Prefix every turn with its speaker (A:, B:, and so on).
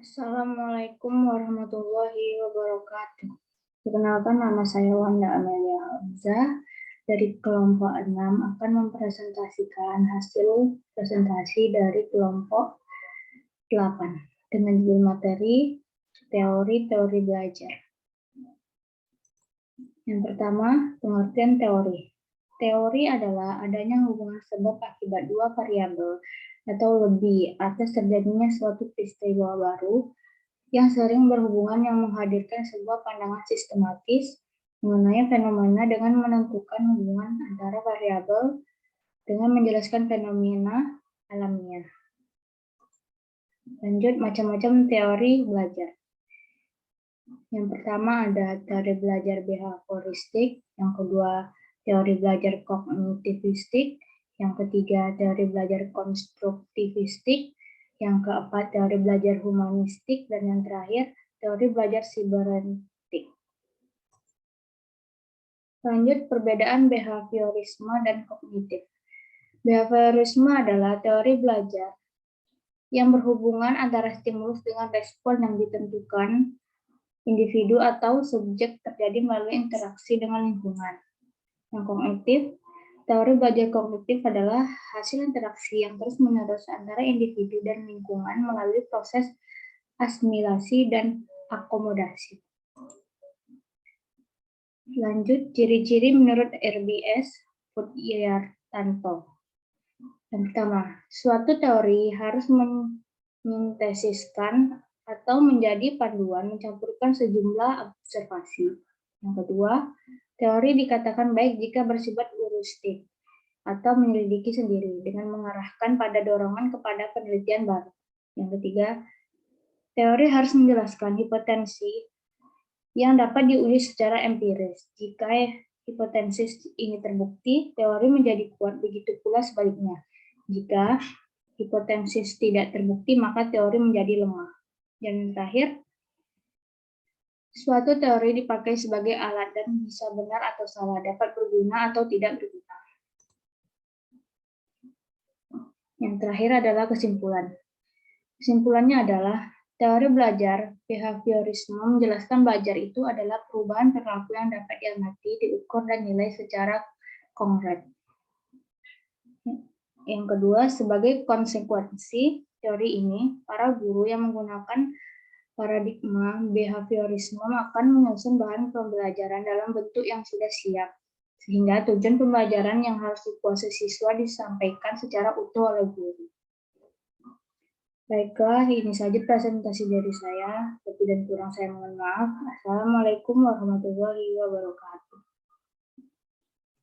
A: Assalamualaikum warahmatullahi wabarakatuh. Perkenalkan, nama saya Wanda Amelia Hamzah dari kelompok 6 akan mempresentasikan hasil presentasi dari kelompok 8 dengan judul materi teori belajar. Yang pertama, pengertian teori. Teori adalah adanya hubungan sebab akibat dua variabel atau lebih atas terjadinya suatu peristiwa baru yang sering berhubungan yang menghadirkan sebuah pandangan sistematis mengenai fenomena dengan menentukan hubungan antara variabel dengan menjelaskan fenomena alamiah. Lanjut, macam-macam teori belajar. Yang pertama ada teori belajar behavioristik, yang kedua teori belajar kognitivistik, yang ketiga teori belajar konstruktivistik, yang keempat teori belajar humanistik, dan yang terakhir teori belajar sibernetik. Lanjut, perbedaan behaviorisme dan kognitif. Behaviorisme adalah teori belajar yang berhubungan antara stimulus dengan respon yang ditentukan individu atau subjek terjadi melalui interaksi dengan lingkungan. Yang kognitif, teori belajar kognitif adalah hasil interaksi yang terus-menerus antara individu dan lingkungan melalui proses asimilasi dan akomodasi. Lanjut, ciri-ciri menurut RBS Putjartanto. Yang pertama, suatu teori harus menyintesiskan atau menjadi panduan mencampurkan sejumlah observasi. Yang kedua, teori dikatakan baik jika bersifat heuristik atau menyelidiki sendiri dengan mengarahkan pada dorongan kepada penelitian baru. Yang ketiga, teori harus menjelaskan hipotesis yang dapat diuji secara empiris. Jika hipotesis ini terbukti, teori menjadi kuat, begitu pula sebaliknya. Jika hipotesis tidak terbukti, maka teori menjadi lemah. Dan terakhir, suatu teori dipakai sebagai alat dan bisa benar atau salah, dapat berguna atau tidak berguna. Yang terakhir adalah kesimpulan. Kesimpulannya adalah teori belajar behaviorisme menjelaskan belajar itu adalah perubahan perilaku yang dapat diamati, diukur, dan nilai secara konkret. Yang kedua, sebagai konsekuensi teori ini, para guru yang menggunakan paradigma behaviorisme akan menyusun bahan pembelajaran dalam bentuk yang sudah siap, sehingga tujuan pembelajaran yang harus dikuasai siswa disampaikan secara utuh oleh guru. Baiklah, ini saja presentasi dari saya. Lebih dan kurang saya mohon maaf. Assalamualaikum warahmatullahi wabarakatuh.